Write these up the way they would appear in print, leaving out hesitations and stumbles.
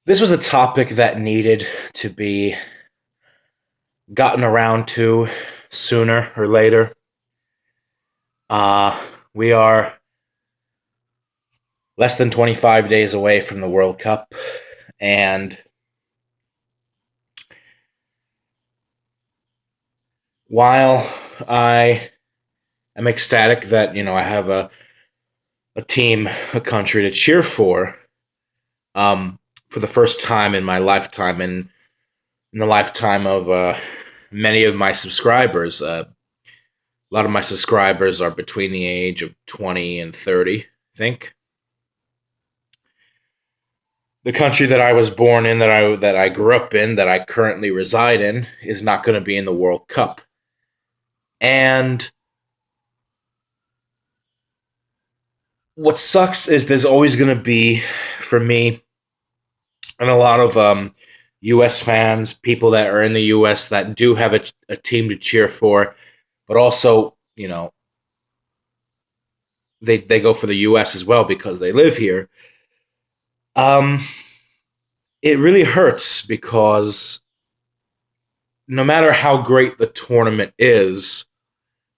This was a topic that needed to be gotten around to sooner or later. We are less than 25 days away from the World Cup, and while I am ecstatic that I have a team, a country to cheer for the first time in my lifetime and in the lifetime of many of my subscribers. A lot of my subscribers are between the age of 20 and 30, I think. The country that I was born in, that I grew up in, that I currently reside in, is not going to be in the World Cup. And what sucks is there's always going to be, for me, and a lot of U.S. fans, people that are in the U.S. that do have a team to cheer for, but also, they go for the U.S. as well because they live here. Um, it really hurts because no matter how great the tournament is,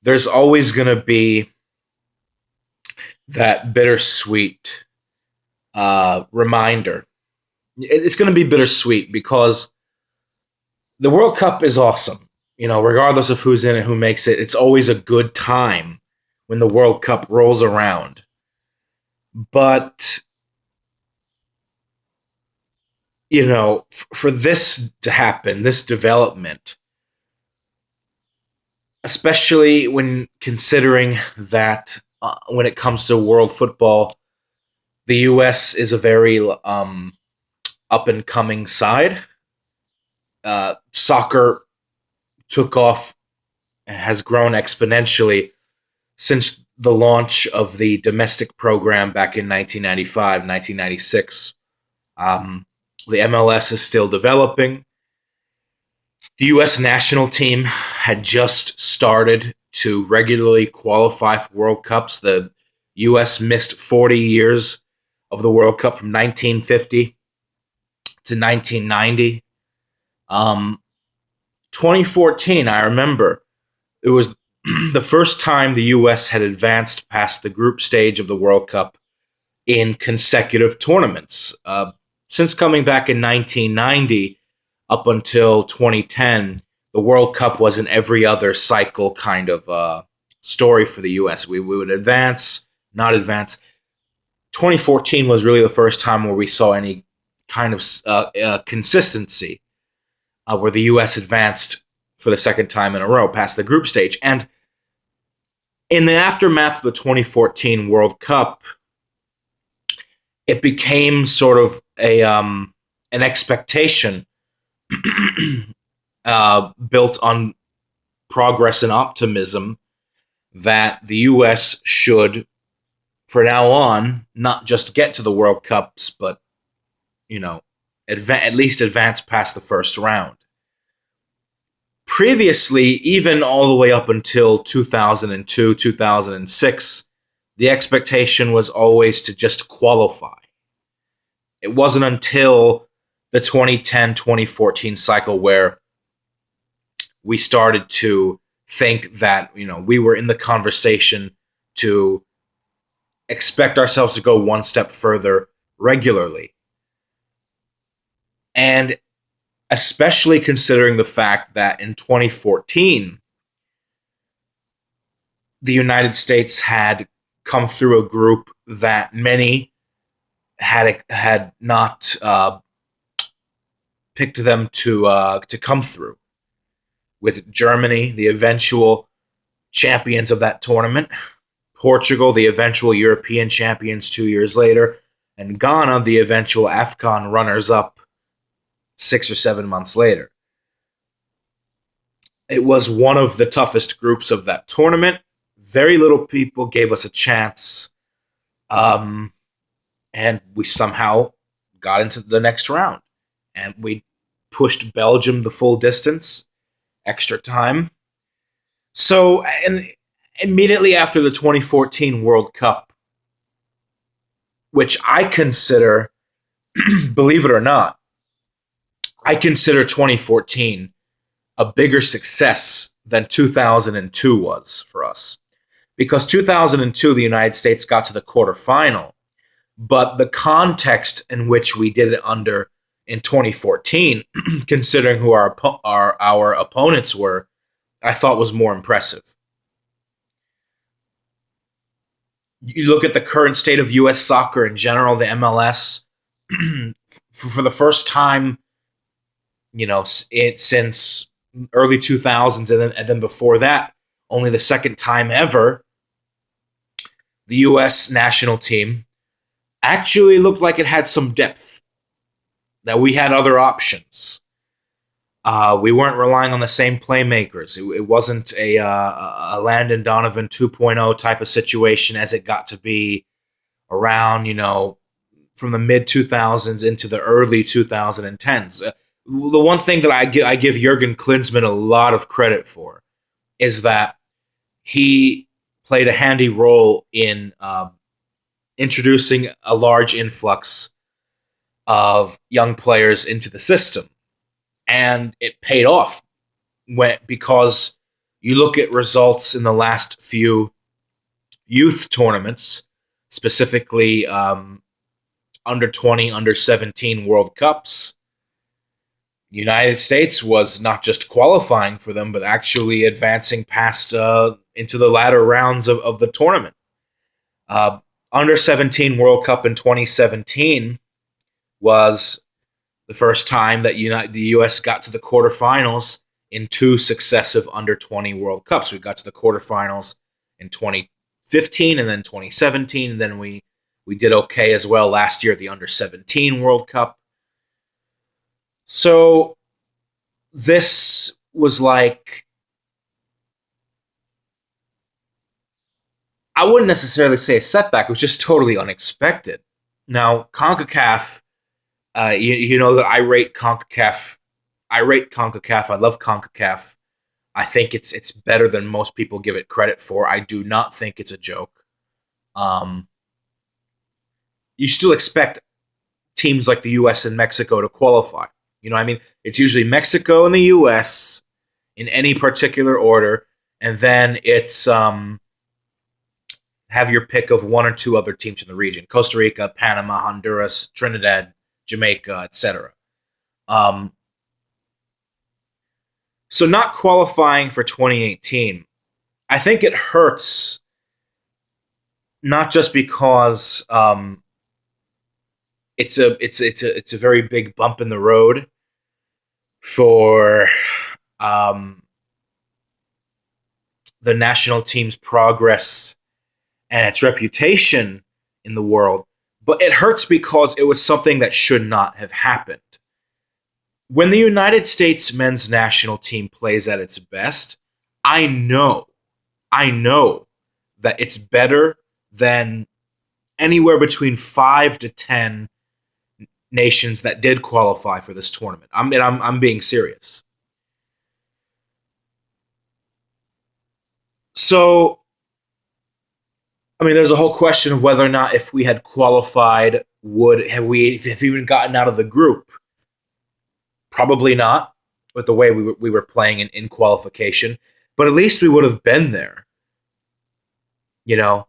there's always going to be that bittersweet reminder. It's going to be bittersweet because the World Cup is awesome. Regardless of who's in it, who makes it, it's always a good time when the World Cup rolls around. But, for this to happen, this development, especially when considering that when it comes to world football, the U.S. is a very up and coming side. Soccer took off and has grown exponentially since the launch of the domestic program back in 1995, 1996. The MLS is still developing. The U.S. national team had just started to regularly qualify for World Cups. The U.S. missed 40 years of the World Cup from 1950 to 1990. 2014, I remember, it was the first time the U.S. had advanced past the group stage of the World Cup in consecutive tournaments. Since coming back in 1990 up until 2010, the World Cup was an every other cycle kind of story for the U.S. We would advance, not advance. 2014 was really the first time where we saw any kind of consistency, where the U.S. advanced for the second time in a row past the group stage. And in the aftermath of the 2014 World Cup, it became sort of an expectation built on progress and optimism that the U.S. should, for now on, not just get to the World Cups, but at least advance past the first round. Previously, even all the way up until 2002, 2006, the expectation was always to just qualify. It wasn't until the 2010-2014 cycle where we started to think that, we were in the conversation to expect ourselves to go one step further regularly. And especially considering the fact that in 2014, the United States had come through a group that many had not picked them to come through, with Germany, the eventual champions of that tournament, Portugal, the eventual European champions 2 years later, and Ghana, the eventual AFCON runners-up 6 or 7 months later. It was one of the toughest groups of that tournament. Very little people gave us a chance, and we somehow got into the next round. And we pushed Belgium the full distance, extra time. So, and immediately after the 2014 World Cup, which I consider, believe it or not, I consider 2014 a bigger success than 2002 was for us. Because 2002, the United States got to the quarterfinal, but the context in which we did it under in 2014, considering who our opponents were, I thought was more impressive. You look at the current state of U.S. soccer in general, the MLS, for the first time, since early 2000s, and then before that, only the second time ever, the U.S. national team actually looked like it had some depth, that we had other options. We weren't relying on the same playmakers. It wasn't a Landon Donovan 2.0 type of situation as it got to be around, from the mid 2000s into the early 2010s. The one thing that I give Jurgen Klinsmann a lot of credit for is that he played a handy role in introducing a large influx of young players into the system. And it paid off because you look at results in the last few youth tournaments, specifically under 20, under 17 World Cups. The United States was not just qualifying for them, but actually advancing past into the latter rounds of the tournament. Under 17 World Cup in 2017 was the first time that the U.S. got to the quarterfinals in two successive under 20 World Cups. We got to the quarterfinals in 2015 and then 2017, and then we did okay as well last year at the under 17 World Cup. So this was like, I wouldn't necessarily say a setback. It was just totally unexpected. Now, CONCACAF, you know that I rate CONCACAF. I love CONCACAF. I think it's better than most people give it credit for. I do not think it's a joke. You still expect teams like the U.S. and Mexico to qualify. It's usually Mexico and the U.S. in any particular order, and then it's have your pick of one or two other teams in the region: Costa Rica, Panama, Honduras, Trinidad, Jamaica, etc. So not qualifying for 2018, I think it hurts, not just because it's a very big bump in the road for the national team's progress and its reputation in the world, but it hurts because it was something that should not have happened. When the United States men's national team plays at its best, I know that it's better than anywhere between 5 to 10 nations that did qualify for this tournament. I'm being serious. So, there's a whole question of whether or not if we had qualified, have we even gotten out of the group? Probably not, with the way we were playing in qualification. But at least we would have been there. It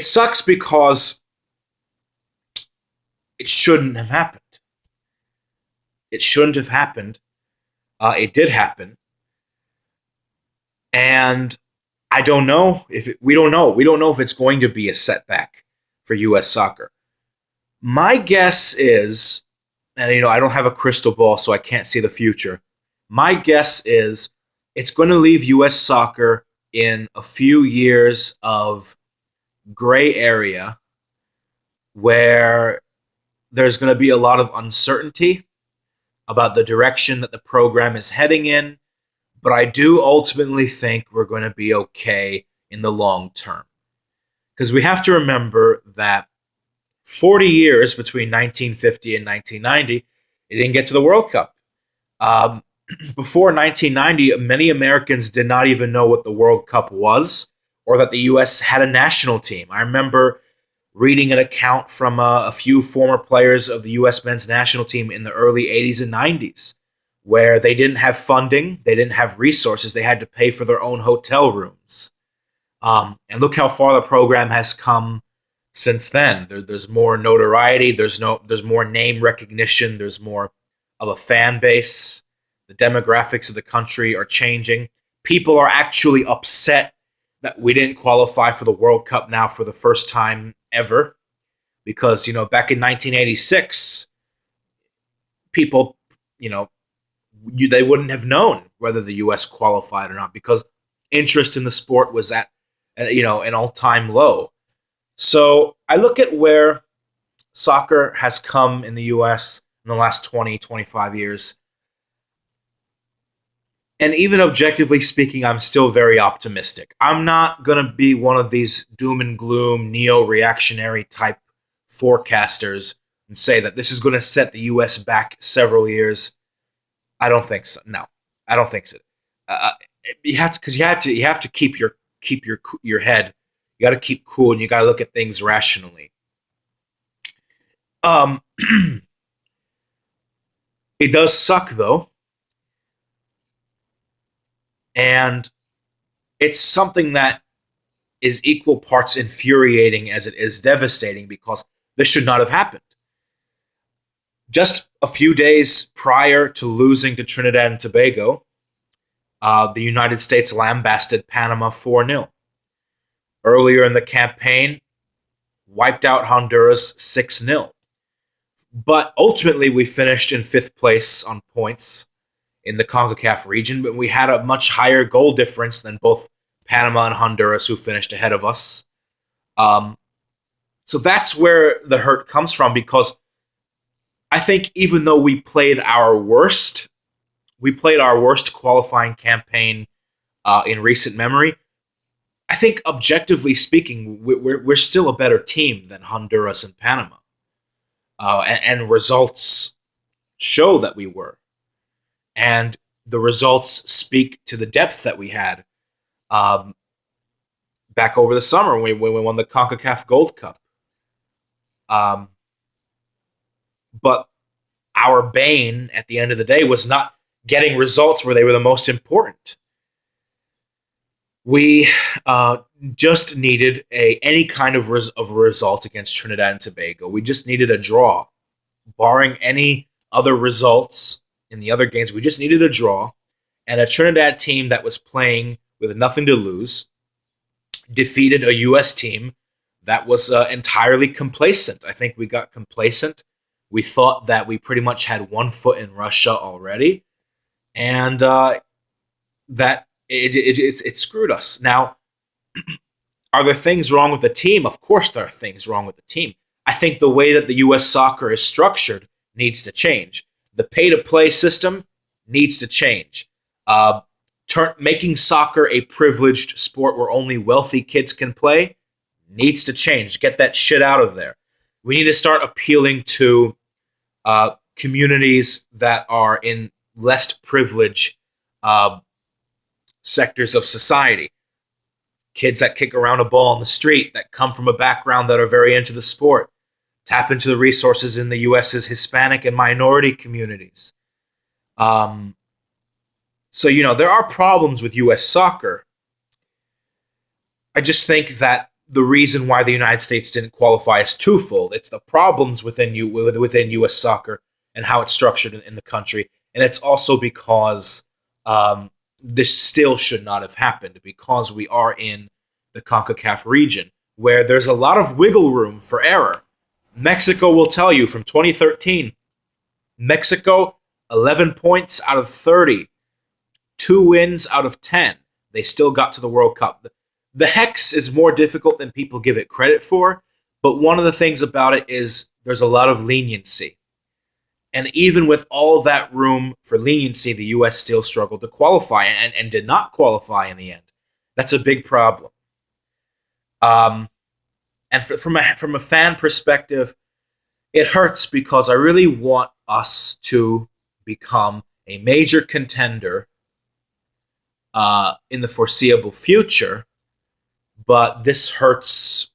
sucks because it shouldn't have happened. It shouldn't have happened. It did happen. And I don't know we don't know. We don't know if it's going to be a setback for U.S. soccer. My guess is, and I don't have a crystal ball, so I can't see the future. My guess is it's going to leave U.S. soccer in a few years of gray area where there's going to be a lot of uncertainty about the direction that the program is heading in. But I do ultimately think we're going to be okay in the long term. Because we have to remember that 40 years between 1950 and 1990, it didn't get to the World Cup. Before 1990, many Americans did not even know what the World Cup was or that the U.S. had a national team. I remember reading an account from a few former players of the U.S. men's national team in the early 80s and 90s, where they didn't have funding, they didn't have resources, they had to pay for their own hotel rooms. And look how far the program has come since then. There's more notoriety, there's more name recognition, there's more of a fan base. The demographics of the country are changing. People are actually upset that we didn't qualify for the World Cup now for the first time ever, because back in 1986, people they wouldn't have known whether the U.S. qualified or not, because interest in the sport was at an all-time low. So I look at where soccer has come in the U.S. in the last 20, 25 years. And even objectively speaking, I'm still very optimistic. I'm not going to be one of these doom and gloom, neo-reactionary type forecasters and say that this is going to set the U.S. back several years. I don't think so. No, I don't think so. You have to keep your head. You got to keep cool, and you got to look at things rationally. It does suck though, and it's something that is equal parts infuriating as it is devastating, because this should not have happened. Just a few days prior to losing to Trinidad and Tobago, the United States lambasted Panama 4-0. Earlier in the campaign, wiped out Honduras 6-0. But ultimately, we finished in 5th place on points in the CONCACAF region, but we had a much higher goal difference than both Panama and Honduras, who finished ahead of us. So that's where the hurt comes from, because I think even though we played our worst qualifying campaign in recent memory, I think objectively speaking, we're still a better team than Honduras and Panama. And results show that we were. And the results speak to the depth that we had back over the summer when we won the CONCACAF Gold Cup. But our bane at the end of the day was not getting results where they were the most important. We just needed any kind of result against Trinidad and Tobago. We just needed a draw. Barring any other results in the other games, we just needed a draw. And a Trinidad team that was playing with nothing to lose defeated a U.S. team that was entirely complacent. I think we got complacent. We thought that we pretty much had one foot in Russia already, and that it screwed us. Now, are there things wrong with the team? Of course there are things wrong with the team. I think the way that the U.S. soccer is structured needs to change. The pay-to-play system needs to change. Making soccer a privileged sport where only wealthy kids can play needs to change. Get that shit out of there. We need to start appealing to communities that are in less privileged sectors of society. Kids that kick around a ball on the street, that come from a background that are very into the sport. Tap into the resources in the U.S.'s Hispanic and minority communities. So, there are problems with U.S. soccer. I just think that the reason why the United States didn't qualify is twofold. It's the problems within U.S. soccer and how it's structured in the country. And it's also because this still should not have happened, because we are in the CONCACAF region where there's a lot of wiggle room for error. Mexico will tell you from 2013, Mexico, 11 points out of 30, 2 wins out of 10. They still got to the World Cup. The hex is more difficult than people give it credit for, but one of the things about it is there's a lot of leniency. And even with all that room for leniency, the U.S. still struggled to qualify and did not qualify in the end. That's a big problem. And from a fan perspective, it hurts because I really want us to become a major contender in the foreseeable future, but this hurts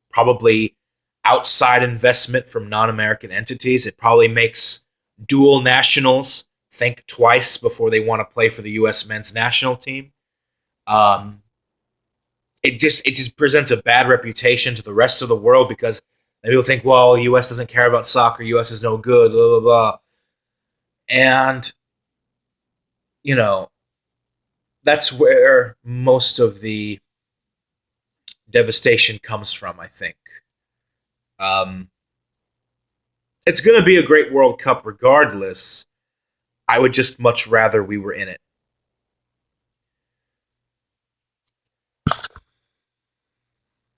probably outside investment from non-American entities. It probably makes dual nationals think twice before they want to play for the U.S. men's national team. Um, it just presents a bad reputation to the rest of the world because people think, well, the U.S. doesn't care about soccer. U.S. is no good. Blah blah blah. And you know that's where most of the devastation comes from. I think um, it's going to be a great World Cup regardless. I would just much rather we were in it.